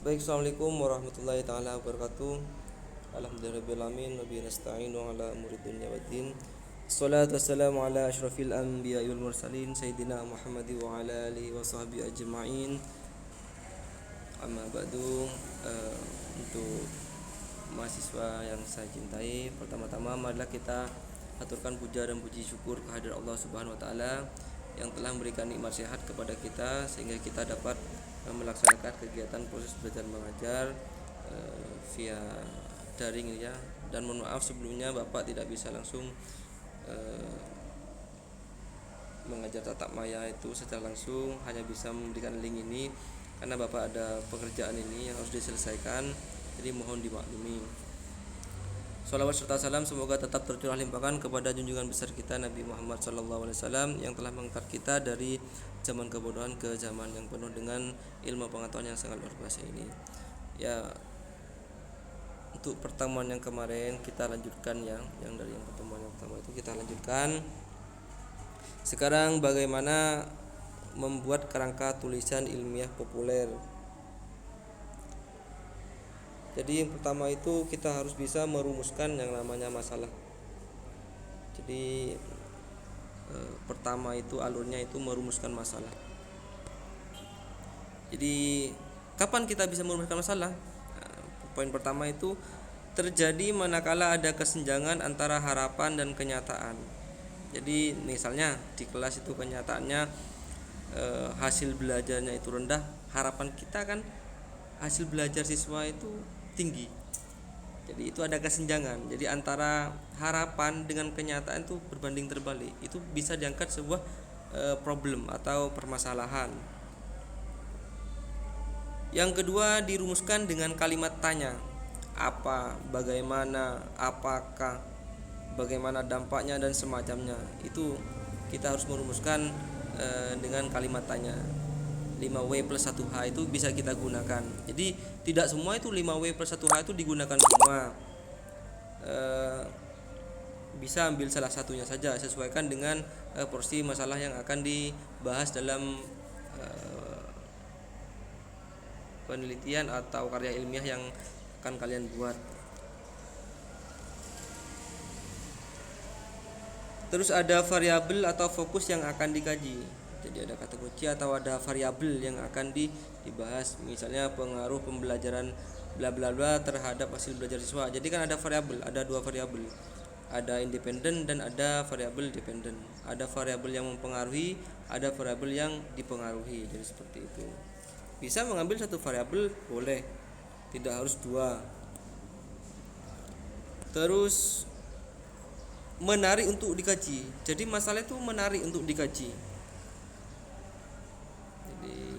Baik, assalamualaikum warahmatullahi taala wabarakatuh. Alhamdulillahirabbil alamin wa bihi nasta'inu ala umuri dunya waddin. Wassalatu wassalamu ala asyrafil anbiya'i wal mursalin sayyidina Muhammad wa ala alihi wa sahbihi ajma'in. Amma ba'du. Untuk mahasiswa yang saya cintai, pertama-tama marilah kita aturkan puja dan puji syukur kehadirat Allah Subhanahu wa taala yang telah memberikan nikmat sehat kepada kita sehingga kita dapat melaksanakan kegiatan proses belajar mengajar via daring ya. Dan mohon maaf sebelumnya Bapak tidak bisa langsung mengajar tatap maya itu secara langsung, hanya bisa memberikan link ini karena Bapak ada pekerjaan ini yang harus diselesaikan, jadi mohon dimaklumi. Salawat serta salam semoga tetap tercurah limpahkan kepada junjungan besar kita Nabi Muhammad SAW yang telah mengangkat kita dari zaman kebodohan ke zaman yang penuh dengan ilmu pengetahuan yang sangat luar biasa ini. Ya, untuk pertemuan yang kemarin kita lanjutkan yang dari yang pertemuan yang pertama itu kita lanjutkan. Sekarang bagaimana membuat kerangka tulisan ilmiah populer. Jadi yang pertama itu kita harus bisa merumuskan yang namanya masalah. Jadi pertama itu alurnya itu merumuskan masalah. Jadi kapan kita bisa merumuskan masalah? Poin pertama itu terjadi manakala ada kesenjangan antara harapan dan kenyataan. Jadi misalnya di kelas itu kenyataannya hasil belajarnya itu rendah, harapan kita kan hasil belajar siswa itu tinggi. Jadi itu ada kesenjangan. Jadi antara harapan dengan kenyataan itu berbanding terbalik. Itu bisa diangkat sebuah problem atau permasalahan. Yang kedua dirumuskan dengan kalimat tanya. Apa, bagaimana, apakah, bagaimana dampaknya dan semacamnya. Itu kita harus merumuskan dengan kalimat tanya. 5W plus 1H itu bisa kita gunakan. Jadi tidak semua itu 5W plus 1H itu digunakan semua. Bisa ambil salah satunya saja, sesuaikan dengan porsi masalah yang akan dibahas dalam penelitian atau karya ilmiah yang akan kalian buat. Terus ada variabel atau fokus yang akan dikaji. Jadi ada kata kunci atau ada variabel yang akan dibahas. Misalnya pengaruh pembelajaran bla bla bla terhadap hasil belajar siswa. Jadi kan ada variabel, ada dua variabel. Ada independen dan ada variabel dependen. Ada variabel yang mempengaruhi, ada variabel yang dipengaruhi. Jadi seperti itu. Bisa mengambil satu variabel boleh, tidak harus dua. Terus menarik untuk dikaji. Jadi masalah itu menarik untuk dikaji. Jadi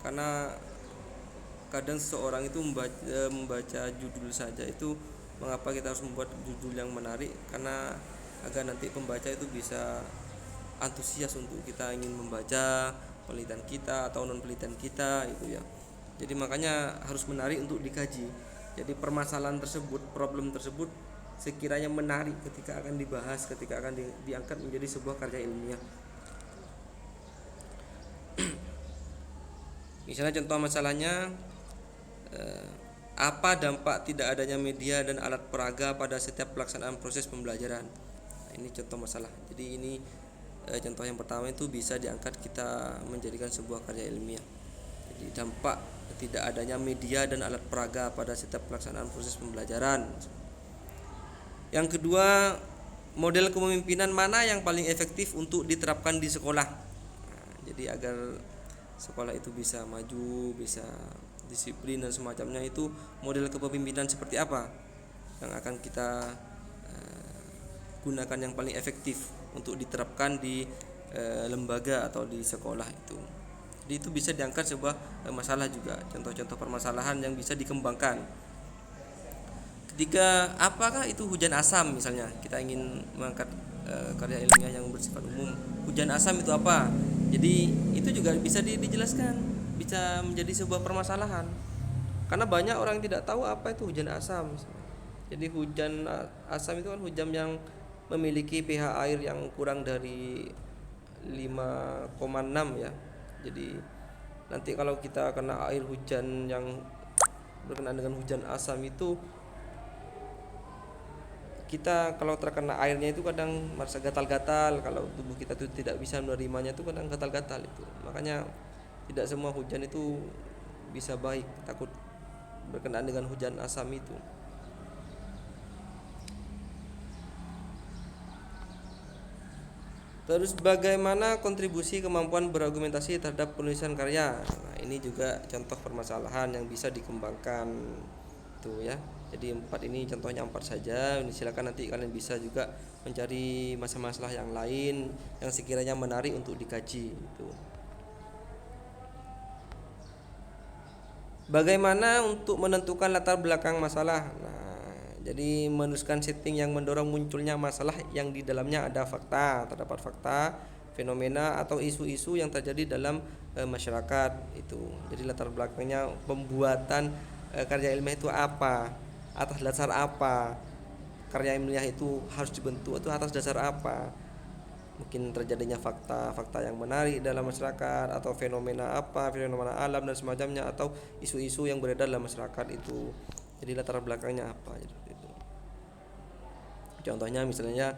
karena kadang seseorang itu membaca judul saja itu, mengapa kita harus membuat judul yang menarik? Karena agar nanti pembaca itu bisa antusias untuk kita ingin membaca penelitian kita atau non penelitian kita itu ya. Jadi makanya harus menarik untuk dikaji. Jadi permasalahan tersebut, problem tersebut sekiranya menarik ketika akan dibahas, ketika akan diangkat menjadi sebuah karya ilmiah. Misalnya contoh masalahnya, apa dampak tidak adanya media dan alat peraga pada setiap pelaksanaan proses pembelajaran. Nah, ini contoh masalah. Jadi ini contoh yang pertama itu bisa diangkat kita menjadikan sebuah karya ilmiah. Jadi dampak tidak adanya media dan alat peraga pada setiap pelaksanaan proses pembelajaran. Yang kedua, model kepemimpinan mana yang paling efektif untuk diterapkan di sekolah. Nah, jadi agar sekolah itu bisa maju, bisa disiplin dan semacamnya, itu model kepemimpinan seperti apa yang akan kita gunakan yang paling efektif untuk diterapkan di lembaga atau di sekolah itu. Jadi itu bisa diangkat sebuah masalah juga, contoh-contoh permasalahan yang bisa dikembangkan. Ketika apakah itu hujan asam, misalnya kita ingin mengangkat karya ilmiah yang bersifat umum, hujan asam itu apa? Jadi itu juga bisa dijelaskan, bisa menjadi sebuah permasalahan. Karena banyak orang yang tidak tahu apa itu hujan asam. Jadi hujan asam itu kan hujan yang memiliki pH air yang kurang dari 5,6 ya. Jadi Nanti kalau kita kena air hujan yang berkenaan dengan hujan asam itu, kita kalau terkena airnya itu kadang merasa gatal-gatal, kalau tubuh kita tuh tidak bisa menerimanya itu kadang gatal-gatal itu. Makanya tidak semua hujan itu bisa baik, takut berkenaan dengan hujan asam itu. Terus bagaimana kontribusi kemampuan berargumentasi terhadap penulisan karya? Nah, ini juga contoh permasalahan yang bisa dikembangkan tuh ya. Jadi empat ini contohnya empat saja. Ini silakan nanti kalian bisa juga mencari masalah-masalah yang lain yang sekiranya menarik untuk dikaji itu. Bagaimana untuk menentukan latar belakang masalah? Nah, jadi menuliskan setting yang mendorong munculnya masalah yang di dalamnya ada fakta, terdapat fakta, fenomena atau isu-isu yang terjadi dalam masyarakat itu. Jadi latar belakangnya pembuatan karya ilmiah itu apa? Atas dasar apa? Karya ilmiah itu harus dibentuk itu atas dasar apa? Mungkin terjadinya fakta-fakta yang menarik dalam masyarakat, atau fenomena apa, fenomena alam dan semacamnya, atau isu-isu yang beredar dalam masyarakat itu. Jadi latar belakangnya apa gitu. Contohnya misalnya,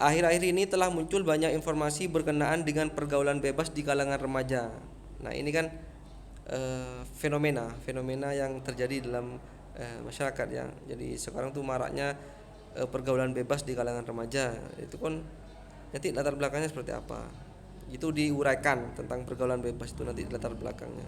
akhir-akhir ini telah muncul banyak informasi berkenaan dengan pergaulan bebas di kalangan remaja. Nah, ini kan fenomena yang terjadi dalam masyarakat ya. Jadi sekarang tuh maraknya pergaulan bebas di kalangan remaja. Itu kan nanti latar belakangnya seperti apa, itu diuraikan tentang pergaulan bebas itu nanti di latar belakangnya.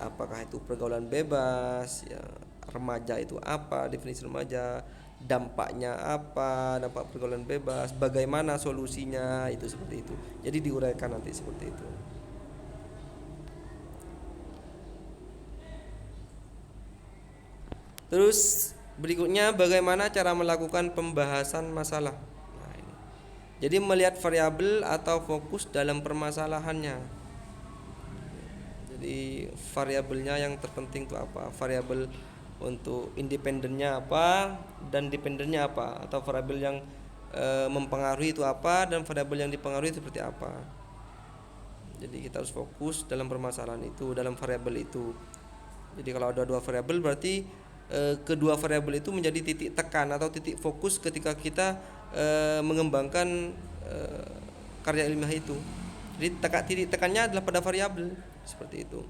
Apakah itu pergaulan bebas ya, remaja itu apa, definisi remaja, dampaknya apa, dampak pergaulan bebas, bagaimana solusinya, itu seperti itu. Jadi diuraikan nanti seperti itu. Terus berikutnya, bagaimana cara melakukan pembahasan masalah. Nah, ini. Jadi melihat variabel atau fokus dalam permasalahannya. Jadi variabelnya yang terpenting itu apa? Variabel untuk independennya apa dan dependennya apa? Atau variabel yang mempengaruhi itu apa dan variabel yang dipengaruhi seperti apa? Jadi kita harus fokus dalam permasalahan itu, dalam variabel itu. Jadi kalau ada dua variabel berarti kedua variabel itu menjadi titik tekan atau titik fokus ketika kita mengembangkan karya ilmiah itu. Jadi titik tekannya adalah pada variabel seperti itu.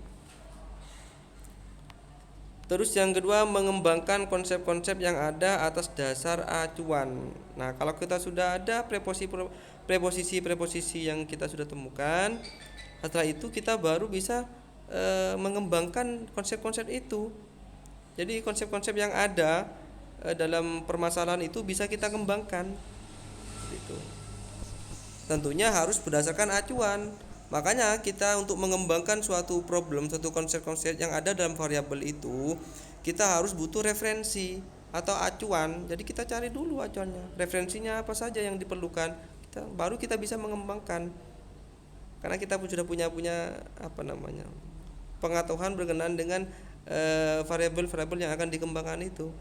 Terus yang kedua, mengembangkan konsep-konsep yang ada atas dasar acuan. Nah, kalau kita sudah ada preposisi yang kita sudah temukan, setelah itu kita baru bisa mengembangkan konsep-konsep itu. Jadi konsep-konsep yang ada dalam permasalahan itu bisa kita kembangkan. Gitu. Tentunya harus berdasarkan acuan. Makanya kita untuk mengembangkan suatu problem, suatu konsep-konsep yang ada dalam variabel itu, kita harus butuh referensi atau acuan. Jadi kita cari dulu acuannya, referensinya apa saja yang diperlukan. Baru kita bisa mengembangkan. Karena kita sudah punya apa namanya, pengetahuan berkenaan dengan variabel-variabel yang akan dikembangkan itu.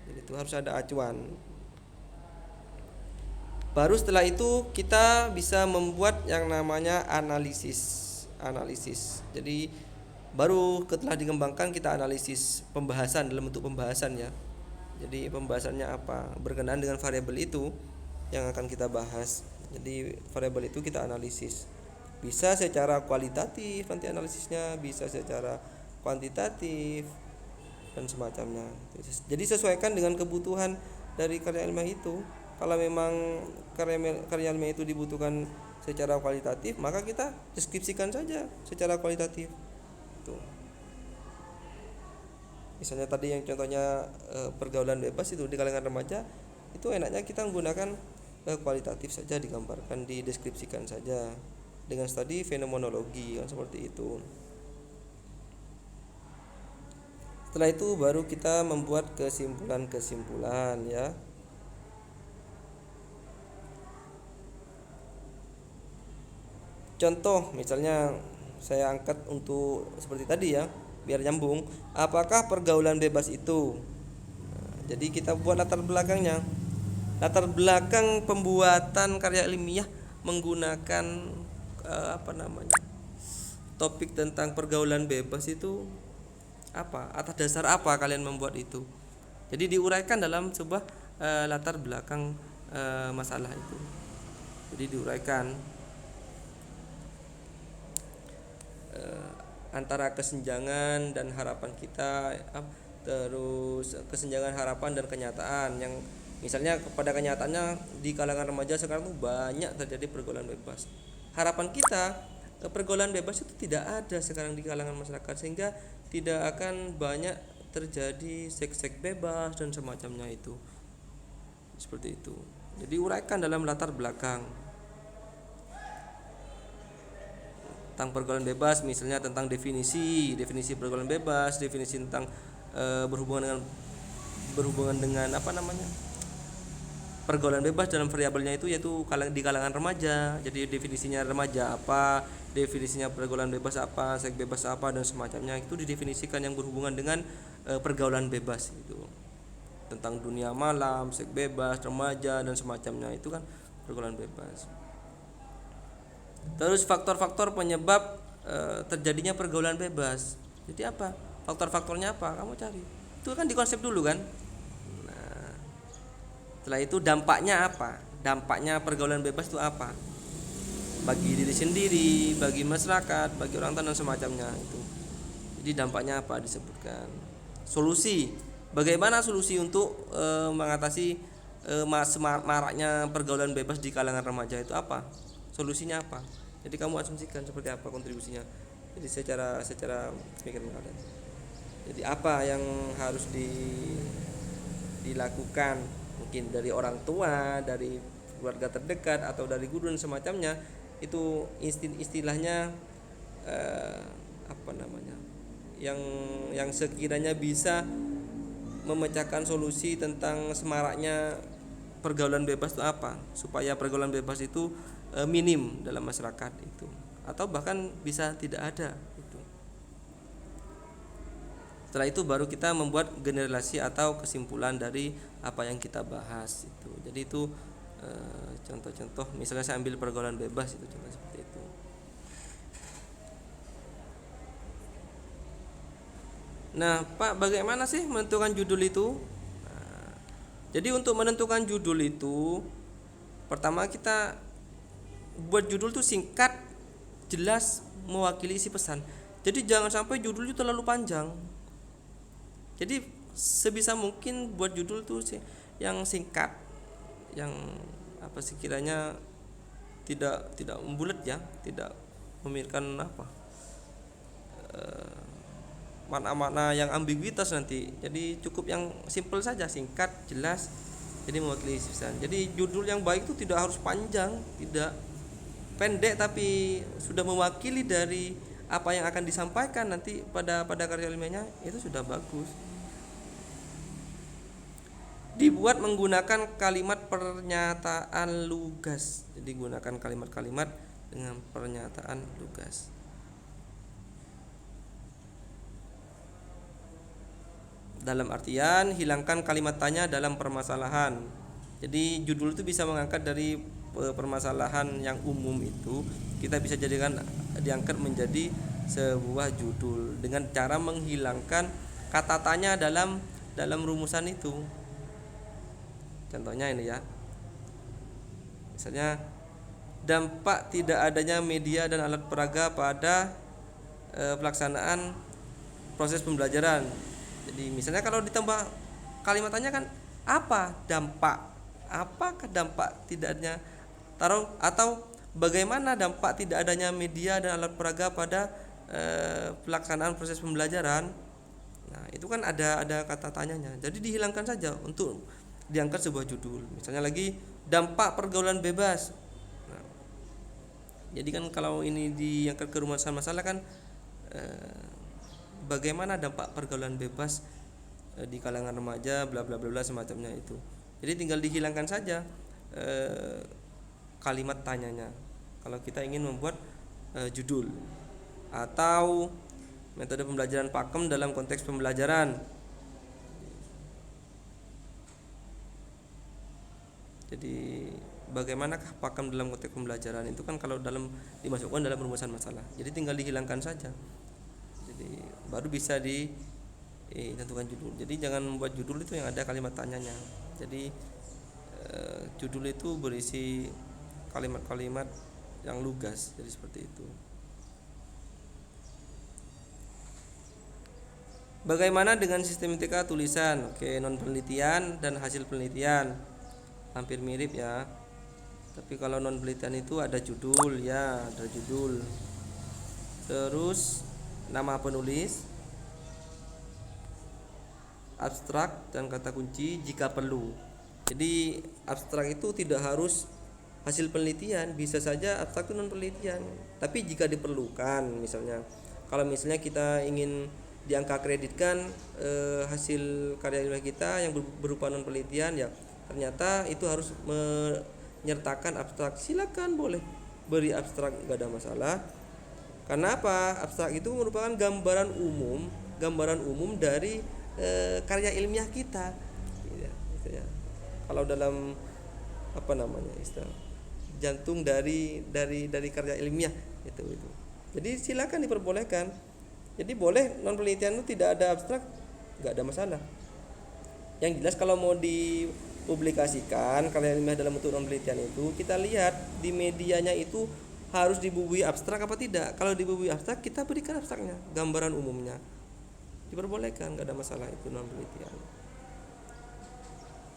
Jadi itu harus ada acuan. Baru setelah itu kita bisa membuat yang namanya analisis. Jadi baru setelah dikembangkan kita analisis, pembahasan dalam bentuk pembahasan ya. Jadi pembahasannya apa? Berkenaan dengan variabel itu yang akan kita bahas. Jadi variabel itu kita analisis. Bisa secara kualitatif nanti analisisnya, bisa secara kuantitatif dan semacamnya. Jadi sesuaikan dengan kebutuhan dari karya ilmiah itu. Kalau memang karya ilmiah itu dibutuhkan secara kualitatif, maka kita deskripsikan saja secara kualitatif. Tuh. Misalnya tadi yang contohnya pergaulan bebas itu di kalangan remaja, itu enaknya kita menggunakan kualitatif saja, digambarkan, dideskripsikan saja dengan studi fenomenologi kan seperti itu. Setelah itu baru kita membuat kesimpulan-kesimpulan ya. Contoh misalnya saya angkat untuk seperti tadi ya, biar nyambung. Apakah pergaulan bebas itu? Nah, jadi kita buat latar belakangnya. Latar belakang pembuatan karya ilmiah menggunakan apa namanya? topik tentang pergaulan bebas itu apa? Atas dasar apa kalian membuat itu? Jadi diuraikan dalam sebuah latar belakang masalah itu. Jadi diuraikan antara kesenjangan dan harapan kita, terus kesenjangan harapan dan kenyataan, yang misalnya pada kenyataannya di kalangan remaja sekarang tuh banyak terjadi pergaulan bebas. Harapan kita pergaulan bebas itu tidak ada sekarang di kalangan masyarakat, sehingga tidak akan banyak terjadi seks bebas dan semacamnya itu. Seperti itu. Jadi uraikan dalam latar belakang tentang pergaulan bebas, misalnya tentang definisi pergaulan bebas, definisi tentang berhubungan dengan apa namanya, pergaulan bebas dalam variabelnya itu yaitu di kalangan remaja. Jadi definisinya remaja apa, definisinya pergaulan bebas apa, seks bebas apa dan semacamnya, itu didefinisikan yang berhubungan dengan pergaulan bebas itu. Tentang dunia malam, seks bebas, remaja dan semacamnya, itu kan pergaulan bebas. Terus faktor-faktor penyebab terjadinya pergaulan bebas. Jadi apa? Faktor-faktornya apa? Kamu cari. Itu kan dikonsep dulu kan. Nah, setelah itu dampaknya apa? Dampaknya pergaulan bebas itu apa? Bagi diri sendiri, bagi masyarakat, bagi orang tua dan semacamnya itu. Jadi dampaknya apa disebutkan. Solusi. Bagaimana solusi untuk mengatasi maraknya pergaulan bebas di kalangan remaja itu apa? Solusinya apa? Jadi kamu asumsikan seperti apa kontribusinya. Jadi secara pemikiran kalian. Jadi apa yang harus dilakukan, mungkin dari orang tua, dari keluarga terdekat atau dari guru dan semacamnya, itu istilahnya apa namanya? Yang sekiranya bisa memecahkan solusi tentang semaraknya pergaulan bebas itu apa, supaya pergaulan bebas itu minim dalam masyarakat itu, atau bahkan bisa tidak ada itu. Setelah itu baru kita membuat generalisasi atau kesimpulan dari apa yang kita bahas itu. Jadi itu contoh-contoh, misalnya saya ambil pergaulan bebas itu contoh seperti itu. Nah, Pak, bagaimana sih menentukan judul itu? Nah, jadi untuk menentukan judul itu, pertama kita buat judul tuh singkat, jelas, mewakili isi pesan. Jadi jangan sampai judul itu terlalu panjang. Jadi sebisa mungkin buat judul tuh yang singkat, yang apa sekiranya tidak membulat ya, tidak memikirkan apa makna-makna yang ambiguitas nanti. Jadi cukup yang simple saja, singkat, jelas, jadi mewakili isi pesan. Jadi judul yang baik itu tidak harus panjang, tidak pendek, tapi sudah mewakili dari apa yang akan disampaikan nanti pada karya ilmiahnya, itu sudah bagus. Dibuat menggunakan kalimat pernyataan lugas. Jadi gunakan kalimat-kalimat dengan pernyataan lugas. Dalam artian hilangkan kalimat tanya dalam permasalahan. Jadi judul itu bisa mengangkat dari permasalahan yang umum itu, kita bisa jadikan diangkat menjadi sebuah judul dengan cara menghilangkan kata tanya dalam rumusan itu. Contohnya ini ya, misalnya dampak tidak adanya media dan alat peraga pada pelaksanaan proses pembelajaran. Jadi misalnya kalau ditambah kalimat tanya kan, apa dampak, apakah dampak tidak adanya atau bagaimana dampak tidak adanya media dan alat peraga pada pelaksanaan proses pembelajaran. Nah, itu kan ada kata tanyanya. Jadi dihilangkan saja untuk diangkat sebuah judul. Misalnya lagi dampak pergaulan bebas. Nah, jadi kan kalau ini diangkat ke rumusan masalah kan bagaimana dampak pergaulan bebas di kalangan remaja bla bla bla semacamnya itu. Jadi tinggal dihilangkan saja kalimat tanyanya kalau kita ingin membuat judul. Atau metode pembelajaran pakem dalam konteks pembelajaran. Jadi bagaimanakah pakem dalam konteks pembelajaran itu kan kalau dimasukkan dalam rumusan masalah. Jadi tinggal dihilangkan saja. Jadi baru bisa ditentukan judul. Jadi jangan membuat judul itu yang ada kalimat tanyanya. Jadi judul itu berisi kalimat-kalimat yang lugas. Jadi seperti itu. Bagaimana dengan sistematika tulisan? Oke, non penelitian dan hasil penelitian hampir mirip ya. Tapi kalau non penelitian itu ada judul ya, ada judul. Terus nama penulis, abstrak dan kata kunci jika perlu. Jadi abstrak itu tidak harus hasil penelitian, bisa saja abstrak itu non penelitian. Tapi jika diperlukan, misalnya kalau misalnya kita ingin diangka kreditkan hasil karya ilmiah kita yang berupa non penelitian ya, ternyata itu harus menyertakan abstrak, silakan boleh beri abstrak, nggak ada masalah. Karena apa? Abstrak itu merupakan gambaran umum dari karya ilmiah kita gitu ya. Kalau dalam istilah jantung dari karya ilmiah itu. Jadi silakan diperbolehkan. Jadi boleh non penelitian itu tidak ada abstrak, nggak ada masalah. Yang jelas kalau mau dipublikasikan karya ilmiah dalam bentuk non penelitian itu, kita lihat di medianya itu harus dibubuhi abstrak apa tidak. Kalau dibubuhi abstrak, kita berikan abstraknya, gambaran umumnya, diperbolehkan, nggak ada masalah, itu non penelitian.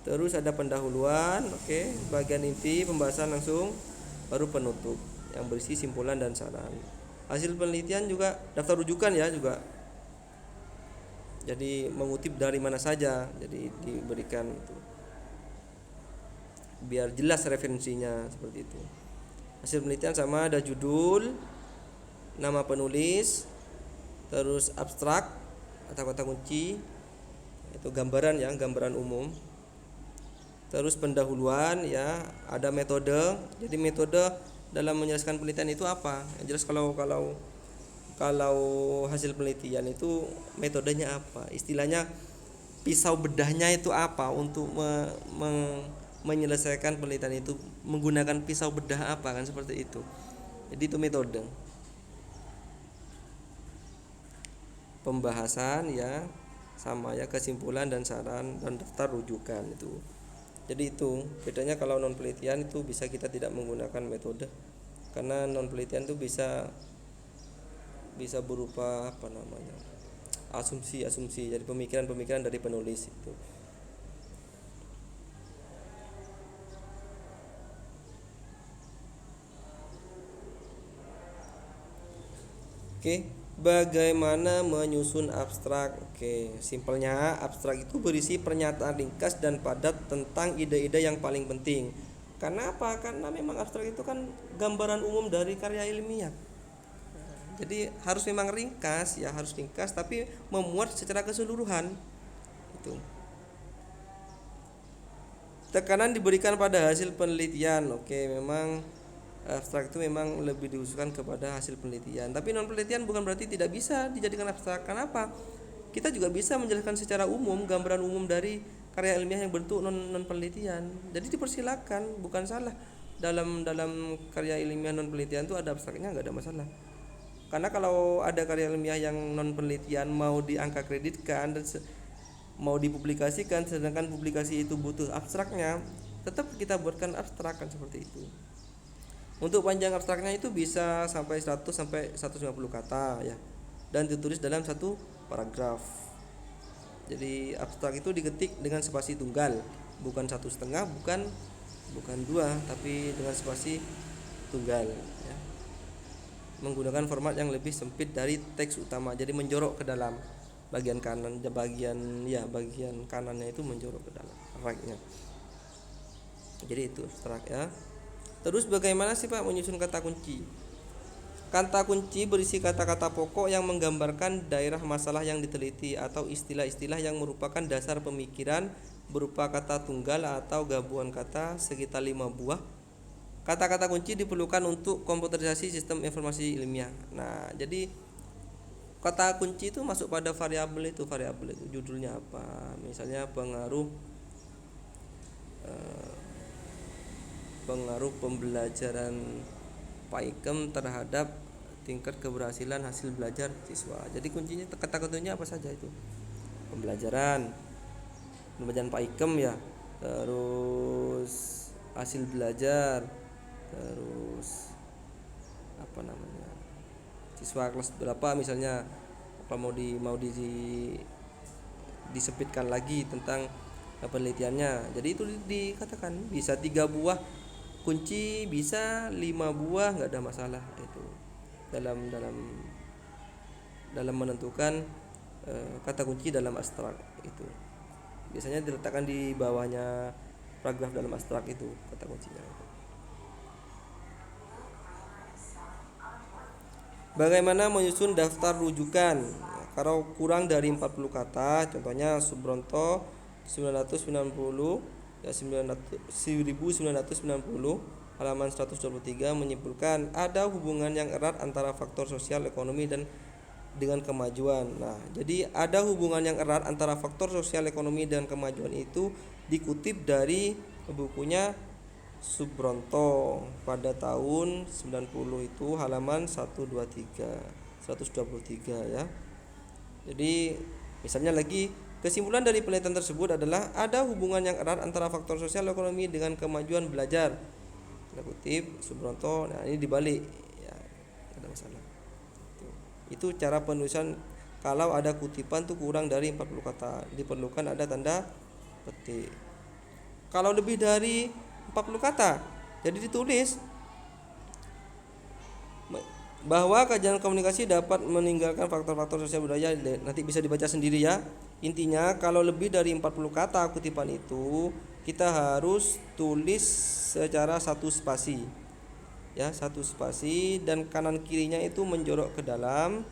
Terus ada pendahuluan, oke, bagian inti pembahasan langsung, baru penutup yang berisi simpulan dan saran. Hasil penelitian juga daftar rujukan ya juga. Jadi mengutip dari mana saja, jadi diberikan itu. Biar jelas referensinya seperti itu. Hasil penelitian sama ada judul, nama penulis, terus abstrak atau kata kunci, itu gambaran ya, gambaran umum. Terus pendahuluan ya, ada metode. Jadi metode dalam menjelaskan penelitian itu apa? Yang jelas kalau hasil penelitian itu metodenya apa? Istilahnya pisau bedahnya itu apa untuk menyelesaikan penelitian itu, menggunakan pisau bedah apa, kan seperti itu. Jadi itu metode. Pembahasan ya sama ya, kesimpulan dan saran dan daftar rujukan itu. Jadi itu bedanya. Kalau non penelitian itu bisa kita tidak menggunakan metode, karena non penelitian itu bisa berupa asumsi, jadi pemikiran dari penulis itu. Oke, bagaimana menyusun abstrak? Oke, simpelnya abstrak itu berisi pernyataan ringkas dan padat tentang ide-ide yang paling penting. Karena apa? Karena memang abstrak itu kan gambaran umum dari karya ilmiah. Jadi harus memang ringkas ya, harus ringkas tapi memuat secara keseluruhan. Itu. Tekanan diberikan pada hasil penelitian. Oke, memang abstrak itu memang lebih dikhususkan kepada hasil penelitian. Tapi non penelitian bukan berarti tidak bisa dijadikan abstrak. Kenapa? Kita juga bisa menjelaskan secara umum, gambaran umum dari karya ilmiah yang bentuk non penelitian. Jadi dipersilakan, bukan salah. Dalam karya ilmiah non penelitian itu ada abstraknya, nggak ada masalah. Karena kalau ada karya ilmiah yang non penelitian mau diangka kreditkan dan mau dipublikasikan, sedangkan publikasi itu butuh abstraknya, tetap kita buatkan abstrak, kan seperti itu. Untuk panjang abstraknya itu bisa sampai 100 sampai 150 kata ya, dan ditulis dalam satu paragraf. Jadi abstrak itu diketik dengan spasi tunggal, bukan 1,5, bukan 2, tapi dengan spasi tunggal ya. Menggunakan format yang lebih sempit dari teks utama, jadi menjorok ke dalam bagian kanan, bagian kanannya itu menjorok ke dalam right-nya. Jadi itu abstrak ya. Terus bagaimana sih Pak menyusun kata kunci? Kata kunci berisi kata-kata pokok yang menggambarkan daerah masalah yang diteliti atau istilah-istilah yang merupakan dasar pemikiran, berupa kata tunggal atau gabungan kata sekitar 5 buah. Kata-kata kunci diperlukan untuk komputerisasi sistem informasi ilmiah. Nah, jadi kata kunci itu masuk pada variabel itu judulnya apa? Misalnya pengaruh pengaruh pembelajaran PAIKEM terhadap tingkat keberhasilan hasil belajar siswa. Jadi kuncinya kata kuncinya apa saja itu? Pembelajaran PAIKEM ya. Terus hasil belajar, terus apa namanya? Siswa kelas berapa misalnya, apa mau disempitkan lagi tentang penelitiannya. Jadi itu dikatakan bisa 3 buah kunci, bisa 5 buah, nggak ada masalah itu dalam menentukan kata kunci dalam abstrak itu. Biasanya diletakkan di bawahnya paragraf dalam abstrak itu kata kuncinya. Bagaimana menyusun daftar rujukan? Kalau kurang dari 40 kata, contohnya Subronto 990 ya 1990 halaman 123 menyimpulkan ada hubungan yang erat antara faktor sosial, ekonomi dan dengan kemajuan. Nah, jadi ada hubungan yang erat antara faktor sosial, ekonomi dan kemajuan itu dikutip dari bukunya Subronto pada tahun 90 itu halaman 123 ya. Jadi misalnya lagi, kesimpulan dari penelitian tersebut adalah ada hubungan yang erat antara faktor sosial ekonomi dengan kemajuan belajar. Kita kutip Subronto. Nah, ini dibalik ya, tidak ada masalah. Itu cara penulisan kalau ada kutipan tuh kurang dari 40 kata, diperlukan ada tanda petik. Kalau lebih dari 40 kata, jadi ditulis bahwa kajian komunikasi dapat meninggalkan faktor-faktor sosial budaya. Nanti bisa dibaca sendiri ya. Intinya kalau lebih dari 40 kata kutipan itu, kita harus tulis secara satu spasi ya, satu spasi, dan kanan kirinya itu menjorok ke dalam.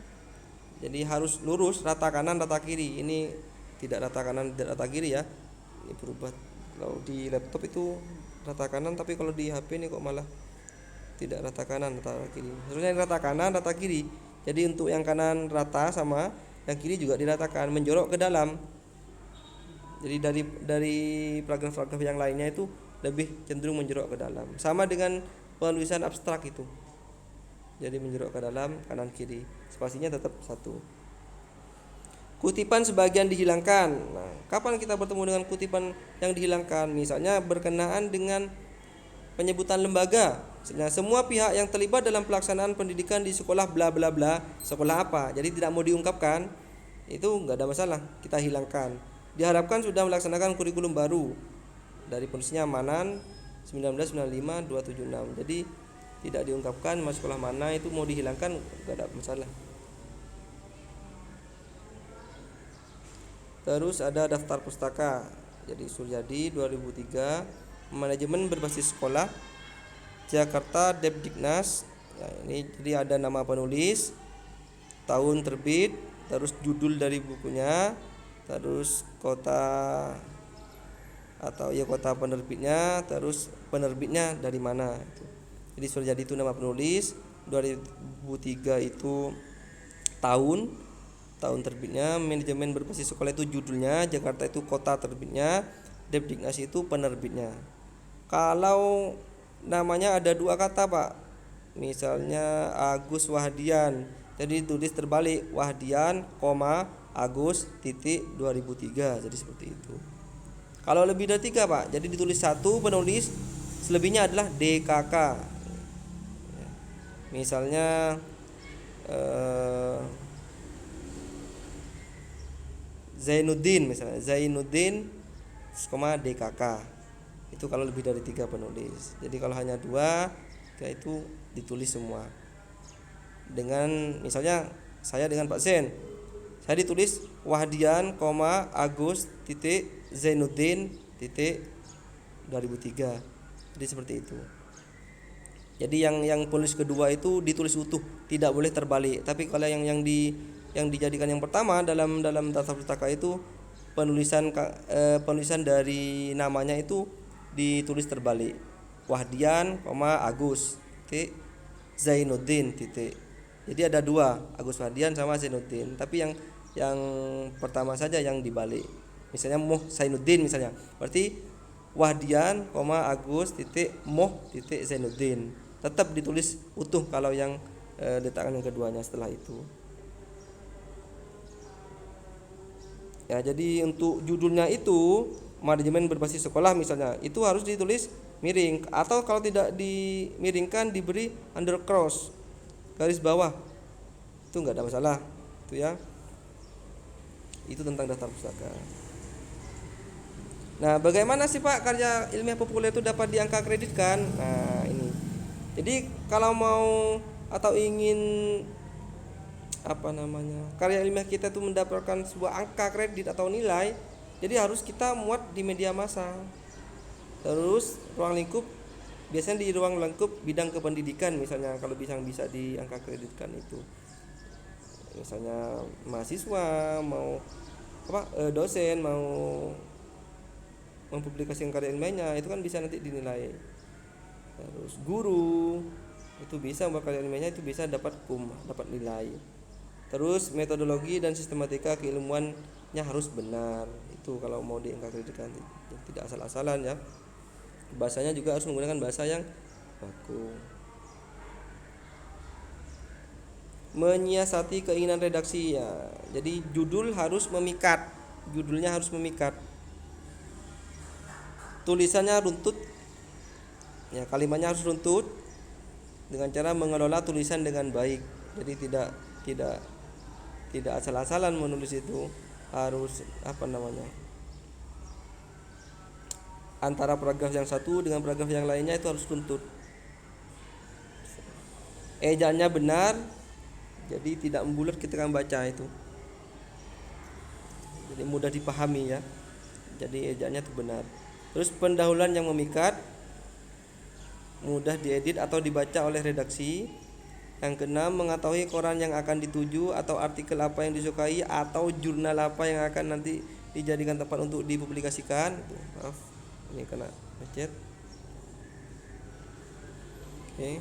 Jadi harus lurus, rata kanan rata kiri. Ini tidak rata kanan tidak rata kiri ya, ini berubah. Kalau di laptop itu rata kanan, tapi kalau di HP ini kok malah tidak rata kanan rata kiri. Sebenarnya rata kanan rata kiri. Jadi untuk yang kanan rata sama yang kiri juga diratakan, menjorok ke dalam. Jadi dari paragraf-paragraf yang lainnya itu lebih cenderung menjorok ke dalam. Sama dengan penulisan abstrak itu. Jadi menjorok ke dalam kanan kiri. Spasinya tetap satu. Kutipan sebagian dihilangkan. Nah, kapan kita bertemu dengan kutipan yang dihilangkan? Misalnya berkenaan dengan penyebutan lembaga. Misalnya semua pihak yang terlibat dalam pelaksanaan pendidikan di sekolah bla bla bla. Sekolah apa? Jadi tidak mau diungkapkan. Itu enggak ada masalah, kita hilangkan. Diharapkan sudah melaksanakan kurikulum baru. Dari penulisnya Manan 1995-276. Jadi tidak diungkapkan mas sekolah mana, itu mau dihilangkan enggak ada masalah. Terus ada daftar pustaka. Jadi Suryadi 2003, manajemen berbasis sekolah, Jakarta Depdiknas. Nah, ini jadi ada nama penulis, tahun terbit, terus judul dari bukunya, terus kota atau ya kota penerbitnya, terus penerbitnya dari mana. Jadi Suryadi itu nama penulis, 2003 itu tahun terbitnya, manajemen berbasis sekolah itu judulnya, Jakarta itu kota terbitnya, Depdiknas itu penerbitnya. Kalau namanya ada 2 kata Pak, misalnya Agus Wahdian, jadi tulis terbalik, Wahdian, Agus, 2003, jadi seperti itu. Kalau lebih dari 3 Pak, jadi ditulis satu penulis, selebihnya adalah DKK. Misalnya Zainuddin misalnya, Zainuddin, DKK. Itu kalau lebih dari 3 penulis. Jadi kalau hanya 2, itu ditulis semua. Dengan misalnya saya dengan Pak Zain, saya ditulis Wahdian, Agus, Zainuddin, 2003. Jadi seperti itu. Jadi yang penulis kedua itu ditulis utuh, tidak boleh terbalik. Tapi kalau yang dijadikan yang pertama dalam daftar pustaka itu penulisan dari namanya itu ditulis terbalik. Wahdian, Agus, Zainuddin, Jadi ada 2, Agus Wahdian sama Zainuddin. Tapi yang pertama saja yang dibalik. Misalnya Zainuddin misalnya, berarti Wahdian, Agus titik Moh titik Zainuddin. Tetap ditulis utuh kalau yang letakkan yang keduanya setelah itu. Ya, jadi untuk judulnya itu manajemen berbasis sekolah misalnya, itu harus ditulis miring, atau kalau tidak dimiringkan diberi undercross, garis bawah. Itu enggak ada masalah. Itu ya. Itu tentang daftar pustaka. Nah, bagaimana sih Pak karya ilmiah populer itu dapat diangka kreditkan? Nah, ini. Jadi kalau mau atau ingin karya ilmiah kita itu mendapatkan sebuah angka kredit atau nilai, jadi harus kita muat di media massa. Terus ruang lingkup, biasanya di ruang lingkup bidang kependidikan misalnya, kalau bisa diangka kreditkan itu. Misalnya mahasiswa mau dosen mau mempublikasikan karya ilmiahnya, itu kan bisa nanti dinilai. Terus guru itu bisa buat karya ilmiahnya, itu bisa dapat nilai. Terus metodologi dan sistematika keilmuannya harus benar. Itu kalau mau diangka kreditkan, tidak asal-asalan ya. Bahasanya juga harus menggunakan bahasa yang baku. Menyiasati keinginan redaksi ya. Jadi judulnya harus memikat. Tulisannya runtut. Ya, kalimatnya harus runtut dengan cara mengelola tulisan dengan baik. Jadi tidak asal-asalan menulis itu, harus antara paragraf yang satu dengan paragraf yang lainnya itu harus runtut. Ejaannya benar, jadi tidak membulat ketika membaca itu. Jadi mudah dipahami ya. Jadi ejaannya itu benar. Terus pendahuluan yang memikat, mudah diedit atau dibaca oleh redaksi. Yang keenam, mengetahui koran yang akan dituju atau artikel apa yang disukai atau jurnal apa yang akan nanti dijadikan tempat untuk dipublikasikan. Maaf, ini kena macet. Oke.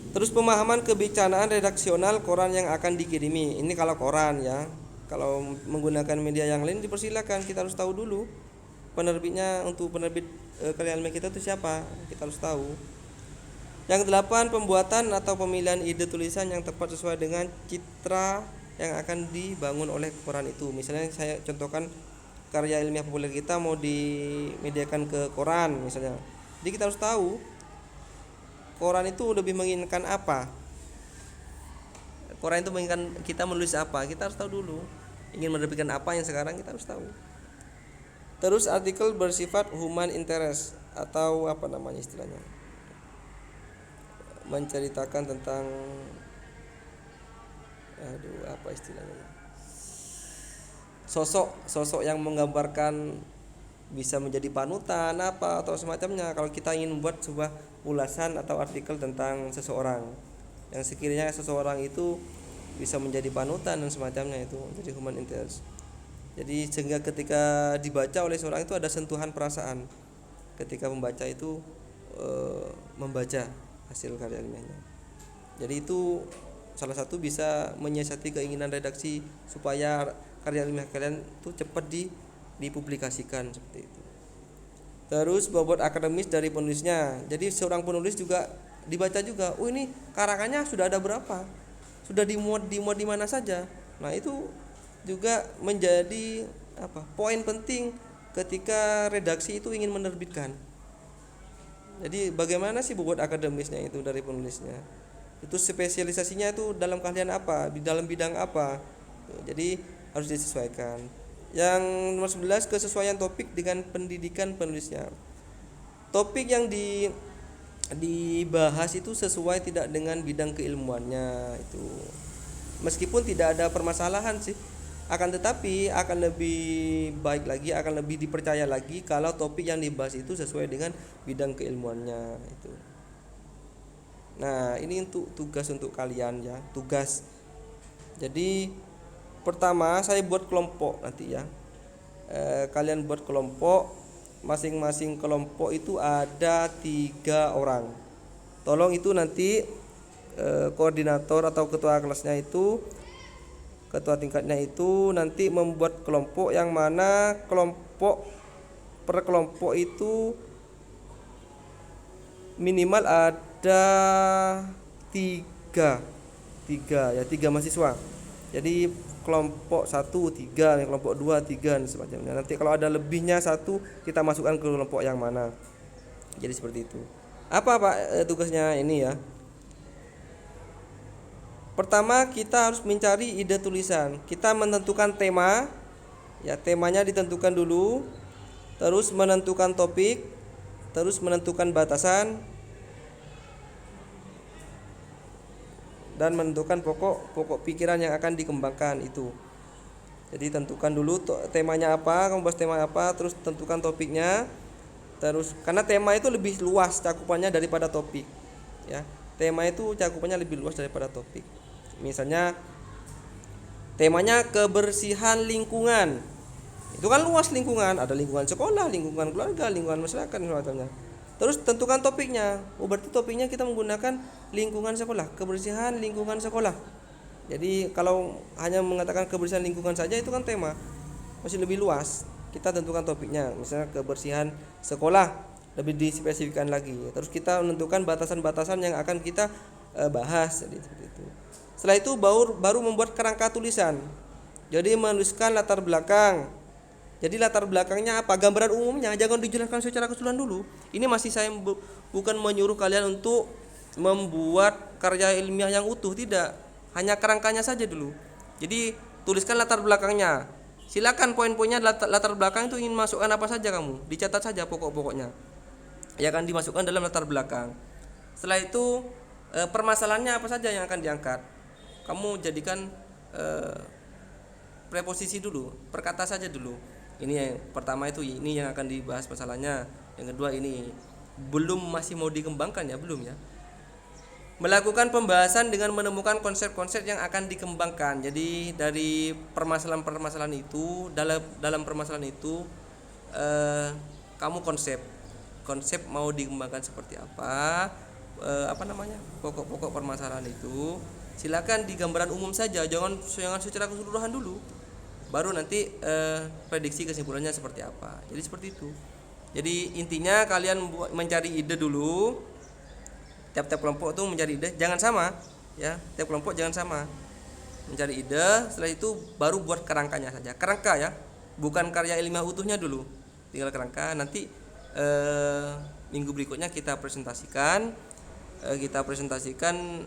Terus pemahaman kebijaksanaan redaksional koran yang akan dikirimi. Ini kalau koran ya. Kalau menggunakan media yang lain dipersilakan, kita harus tahu dulu penerbitnya. Untuk penerbit karya ilmiah kita itu siapa, kita harus tahu. Yang 8, pembuatan atau pemilihan ide tulisan yang tepat sesuai dengan citra yang akan dibangun oleh koran itu. Misalnya saya contohkan karya ilmiah populer kita mau dimediakan ke koran misalnya. Jadi kita harus tahu koran itu lebih menginginkan apa. Koran itu menginginkan kita menulis apa, kita harus tahu dulu. Ingin menerbitkan apa yang sekarang, kita harus tahu. Terus artikel bersifat human interest atau istilahnya, menceritakan tentang sosok yang menggambarkan, bisa menjadi panutan atau semacamnya. Kalau kita ingin membuat sebuah ulasan atau artikel tentang seseorang yang sekiranya seseorang itu bisa menjadi panutan dan semacamnya, itu jadi human interest. Jadi sehingga ketika dibaca oleh seorang itu ada sentuhan perasaan ketika membaca itu, membaca hasil karya ilmiahnya. Jadi itu salah satu bisa menyiasati keinginan redaksi supaya karya ilmiah kalian itu cepat dipublikasikan seperti itu. Terus bobot akademis dari penulisnya. Jadi seorang penulis juga dibaca juga, oh ini karangannya sudah ada berapa, sudah dimuat di mana saja. Nah itu juga menjadi poin penting ketika redaksi itu ingin menerbitkan. Jadi bagaimana sih bobot akademisnya itu dari penulisnya, itu spesialisasinya itu dalam keahlian apa, di dalam bidang apa. Jadi harus disesuaikan. Yang nomor 11, kesesuaian topik dengan pendidikan penulisnya. Topik yang dibahas itu sesuai tidak dengan bidang keilmuannya itu. Meskipun tidak ada permasalahan sih, akan tetapi akan lebih baik lagi, akan lebih dipercaya lagi kalau topik yang dibahas itu sesuai dengan bidang keilmuannya itu. Nah, ini untuk tugas untuk kalian ya, tugas. Jadi pertama saya buat kelompok nanti ya. Kalian buat kelompok, masing-masing kelompok itu ada 3 orang. Tolong itu nanti koordinator atau ketua kelasnya itu, ketua tingkatnya itu nanti membuat kelompok yang mana kelompok per kelompok itu minimal ada tiga mahasiswa. Jadi kelompok 1 3, kelompok 2 3 dan sebagainya. Nanti kalau ada lebihnya satu kita masukkan ke kelompok yang mana. Jadi seperti itu. Apa Pak tugasnya ini ya? Pertama kita harus mencari ide tulisan. Kita menentukan tema. Ya, temanya ditentukan dulu. Terus menentukan topik, terus menentukan batasan, dan menentukan pokok pikiran yang akan dikembangkan itu. Jadi tentukan dulu temanya apa, kamu bahas tema apa, terus tentukan topiknya. Terus karena tema itu lebih luas cakupannya daripada topik. Ya, tema itu cakupannya lebih luas daripada topik. Misalnya temanya kebersihan lingkungan. Itu kan luas lingkungan, ada lingkungan sekolah, lingkungan keluarga, lingkungan masyarakat semacamnya. Terus tentukan topiknya. Berarti topiknya kita menggunakan lingkungan sekolah, kebersihan lingkungan sekolah. Jadi kalau hanya mengatakan kebersihan lingkungan saja itu kan tema masih lebih luas. Kita tentukan topiknya, misalnya kebersihan sekolah, lebih dispesifikkan lagi. Terus kita menentukan batasan-batasan yang akan kita bahas. Jadi seperti itu. Setelah itu baru membuat kerangka tulisan. Jadi menuliskan latar belakang. Jadi latar belakangnya apa? Gambaran umumnya, jangan dijelaskan secara keseluruhan dulu. Ini masih saya bukan menyuruh kalian untuk membuat karya ilmiah yang utuh, tidak. Hanya kerangkanya saja dulu. Jadi tuliskan latar belakangnya. Silakan poin-poinnya latar belakang itu ingin masukkan apa saja kamu, dicatat saja pokok-pokoknya. Ya akan dimasukkan dalam latar belakang. Setelah itu permasalahannya apa saja yang akan diangkat. Kamu jadikan preposisi dulu, perkata saja dulu. Ini yang pertama itu ini yang akan dibahas masalahnya. Yang kedua ini masih mau dikembangkan ya, belum ya. Melakukan pembahasan dengan menemukan konsep-konsep yang akan dikembangkan. Jadi dari permasalahan-permasalahan itu dalam permasalahan itu kamu konsep mau dikembangkan seperti apa, pokok-pokok permasalahan itu. Silakan di gambaran umum saja, jangan secara keseluruhan dulu. Baru nanti prediksi kesimpulannya seperti apa. Jadi seperti itu. Jadi intinya kalian mencari ide dulu. Tiap-tiap kelompok tuh mencari ide, jangan sama ya. Tiap kelompok jangan sama. Mencari ide, setelah itu baru buat kerangkanya saja. Kerangka ya, bukan karya ilmiah utuhnya dulu. Tinggal kerangka. Nanti minggu berikutnya kita presentasikan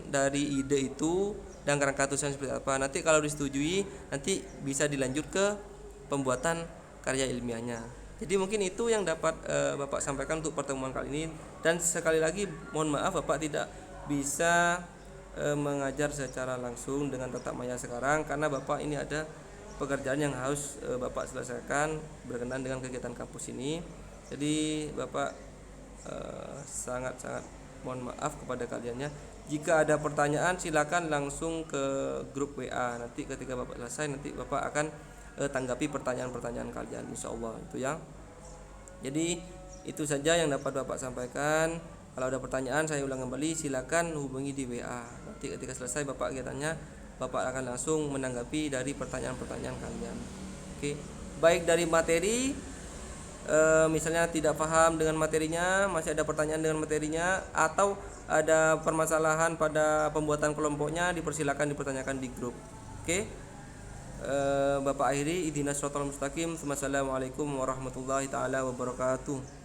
dari ide itu dan kerangka tulisan seperti apa. Nanti kalau disetujui nanti bisa dilanjut ke pembuatan karya ilmiahnya. Jadi mungkin itu yang dapat Bapak sampaikan untuk pertemuan kali ini. Dan sekali lagi mohon maaf Bapak tidak bisa mengajar secara langsung dengan tatap maya sekarang karena Bapak ini ada pekerjaan yang harus Bapak selesaikan berkenaan dengan kegiatan kampus ini. Jadi Bapak sangat-sangat mohon maaf kepada kaliannya. Jika ada pertanyaan silakan langsung ke grup WA. Nanti ketika Bapak selesai nanti Bapak akan tanggapi pertanyaan-pertanyaan kalian insyaallah itu ya. Jadi itu saja yang dapat Bapak sampaikan. Kalau ada pertanyaan saya ulang kembali silakan hubungi di WA. Nanti ketika selesai Bapak kegiatannya Bapak akan langsung menanggapi dari pertanyaan-pertanyaan kalian. Oke. Baik dari materi misalnya tidak paham dengan materinya, masih ada pertanyaan dengan materinya, atau ada permasalahan pada pembuatan kelompoknya, dipersilakan dipertanyakan di grup. Oke. Bapak akhiri ihdinas shiratal mustaqim. Wassalamualaikum warahmatullahi taala wabarakatuh.